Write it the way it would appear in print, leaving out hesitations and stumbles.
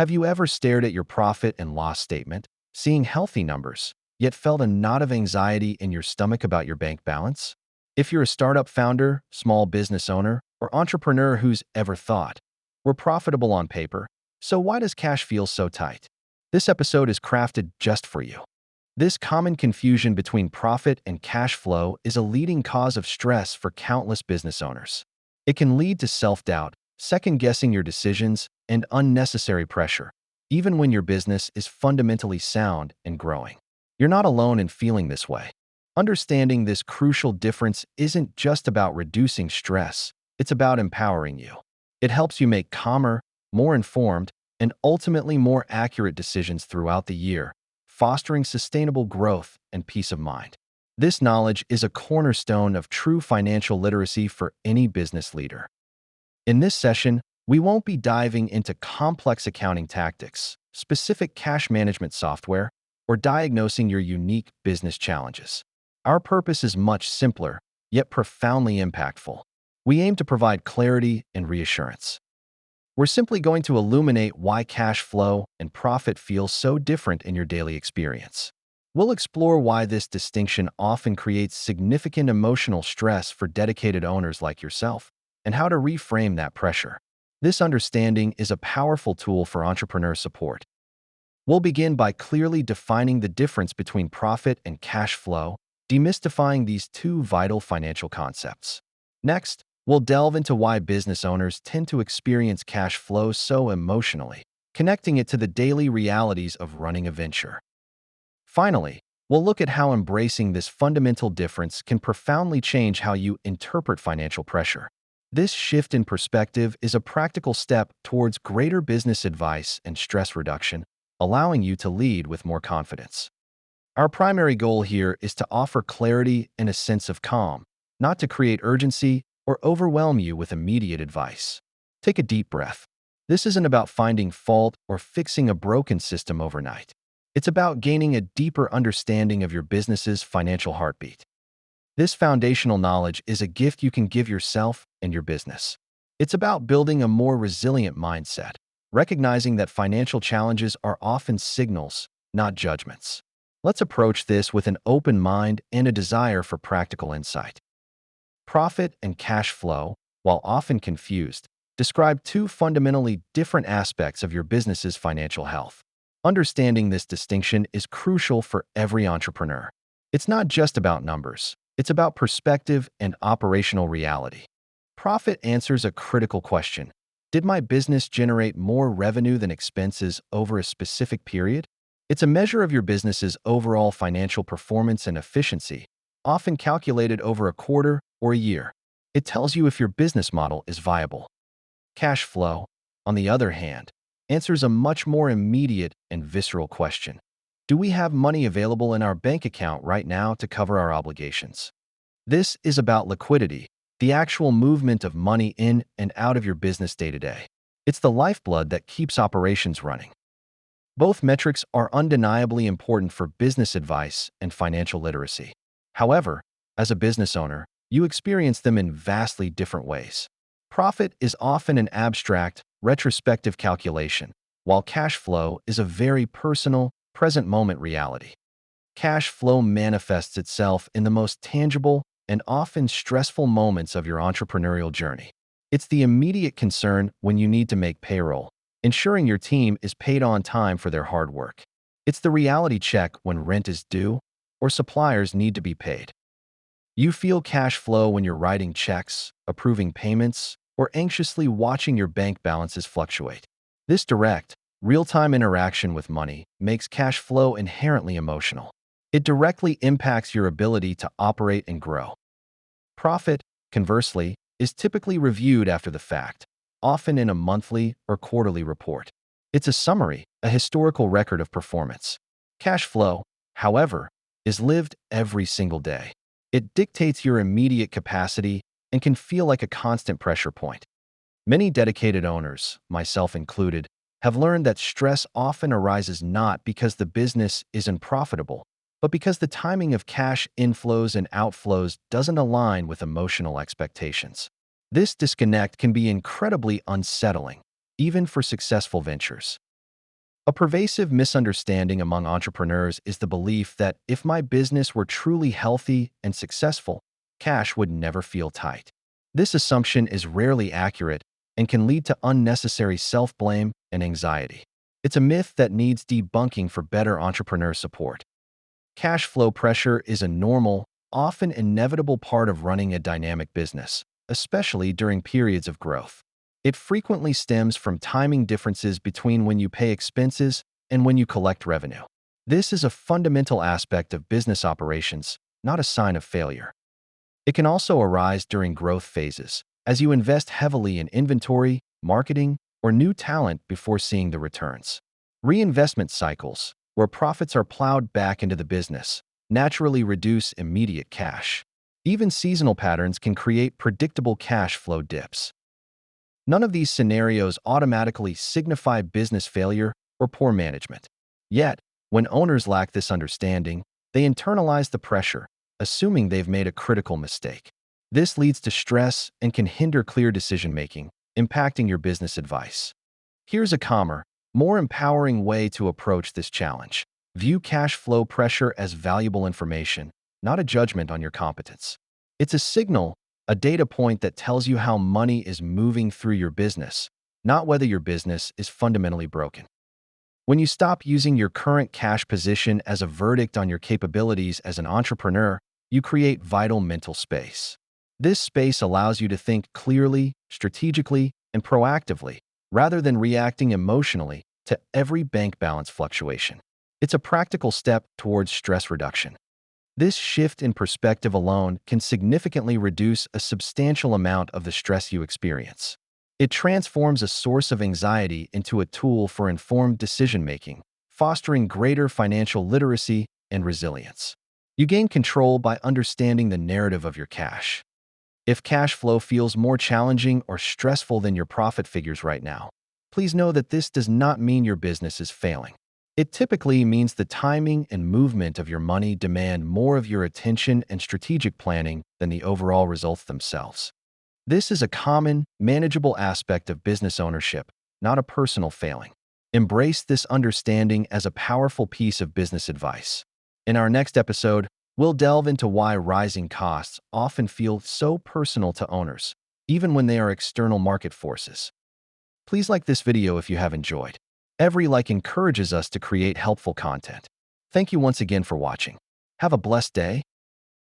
Have you ever stared at your profit and loss statement, seeing healthy numbers, yet felt a knot of anxiety in your stomach about your bank balance? If you're a startup founder, small business owner, or entrepreneur who's ever thought, we're profitable on paper, so why does cash feel so tight? This episode is crafted just for you. This common confusion between profit and cash flow is a leading cause of stress for countless business owners. It can lead to self-doubt, second-guessing your decisions, and unnecessary pressure, even when your business is fundamentally sound and growing. You're not alone in feeling this way. Understanding this crucial difference isn't just about reducing stress, it's about empowering you. It helps you make calmer, more informed, and ultimately more accurate decisions throughout the year, fostering sustainable growth and peace of mind. This knowledge is a cornerstone of true financial literacy for any business leader. In this session, we won't be diving into complex accounting tactics, specific cash management software, or diagnosing your unique business challenges. Our purpose is much simpler, yet profoundly impactful. We aim to provide clarity and reassurance. We're simply going to illuminate why cash flow and profit feel so different in your daily experience. We'll explore why this distinction often creates significant emotional stress for dedicated owners like yourself, and how to reframe that pressure. This understanding is a powerful tool for entrepreneur support. We'll begin by clearly defining the difference between profit and cash flow, demystifying these two vital financial concepts. Next, we'll delve into why business owners tend to experience cash flow so emotionally, connecting it to the daily realities of running a venture. Finally, we'll look at how embracing this fundamental difference can profoundly change how you interpret financial pressure. This shift in perspective is a practical step towards greater business advice and stress reduction, allowing you to lead with more confidence. Our primary goal here is to offer clarity and a sense of calm, not to create urgency or overwhelm you with immediate advice. Take a deep breath. This isn't about finding fault or fixing a broken system overnight. It's about gaining a deeper understanding of your business's financial heartbeat. This foundational knowledge is a gift you can give yourself and your business. It's about building a more resilient mindset, recognizing that financial challenges are often signals, not judgments. Let's approach this with an open mind and a desire for practical insight. Profit and cash flow, while often confused, describe two fundamentally different aspects of your business's financial health. Understanding this distinction is crucial for every entrepreneur. It's not just about numbers. It's about perspective and operational reality. Profit answers a critical question. Did my business generate more revenue than expenses over a specific period? It's a measure of your business's overall financial performance and efficiency, often calculated over a quarter or a year. It tells you if your business model is viable. Cash flow, on the other hand, answers a much more immediate and visceral question. Do we have money available in our bank account right now to cover our obligations? This is about liquidity, the actual movement of money in and out of your business day to day. It's the lifeblood that keeps operations running. Both metrics are undeniably important for business advice and financial literacy. However, as a business owner, you experience them in vastly different ways. Profit is often an abstract, retrospective calculation, while cash flow is a very personal, present-moment reality. Cash flow manifests itself in the most tangible and often stressful moments of your entrepreneurial journey. It's the immediate concern when you need to make payroll, ensuring your team is paid on time for their hard work. It's the reality check when rent is due or suppliers need to be paid. You feel cash flow when you're writing checks, approving payments, or anxiously watching your bank balances fluctuate. This direct, real-time interaction with money makes cash flow inherently emotional. It directly impacts your ability to operate and grow. Profit, conversely, is typically reviewed after the fact, often in a monthly or quarterly report. It's a summary, a historical record of performance. Cash flow, however, is lived every single day. It dictates your immediate capacity and can feel like a constant pressure point. Many dedicated owners, myself included, have learned that stress often arises not because the business isn't profitable, but because the timing of cash inflows and outflows doesn't align with emotional expectations. This disconnect can be incredibly unsettling, even for successful ventures. A pervasive misunderstanding among entrepreneurs is the belief that if my business were truly healthy and successful, cash would never feel tight. This assumption is rarely accurate and can lead to unnecessary self-blame and anxiety. It's a myth that needs debunking for better entrepreneur support. Cash flow pressure is a normal, often inevitable part of running a dynamic business, especially during periods of growth. It frequently stems from timing differences between when you pay expenses and when you collect revenue. This is a fundamental aspect of business operations, not a sign of failure. It can also arise during growth phases, as you invest heavily in inventory, marketing, or new talent before seeing the returns. Reinvestment cycles, where profits are plowed back into the business, naturally reduce immediate cash. Even seasonal patterns can create predictable cash flow dips. None of these scenarios automatically signify business failure or poor management. Yet, when owners lack this understanding, they internalize the pressure, assuming they've made a critical mistake. This leads to stress and can hinder clear decision-making, impacting your business advice. Here's a calmer, more empowering way to approach this challenge. View cash flow pressure as valuable information, not a judgment on your competence. It's a signal, a data point that tells you how money is moving through your business, not whether your business is fundamentally broken. When you stop using your current cash position as a verdict on your capabilities as an entrepreneur, you create vital mental space. This space allows you to think clearly, strategically, and proactively, rather than reacting emotionally to every bank balance fluctuation. It's a practical step towards stress reduction. This shift in perspective alone can significantly reduce a substantial amount of the stress you experience. It transforms a source of anxiety into a tool for informed decision-making, fostering greater financial literacy and resilience. You gain control by understanding the narrative of your cash. If cash flow feels more challenging or stressful than your profit figures right now, please know that this does not mean your business is failing. It typically means the timing and movement of your money demand more of your attention and strategic planning than the overall results themselves. This is a common, manageable aspect of business ownership, not a personal failing. Embrace this understanding as a powerful piece of business advice. In our next episode, we'll delve into why rising costs often feel so personal to owners, even when they are external market forces. Please like this video if you have enjoyed. Every like encourages us to create helpful content. Thank you once again for watching. Have a blessed day.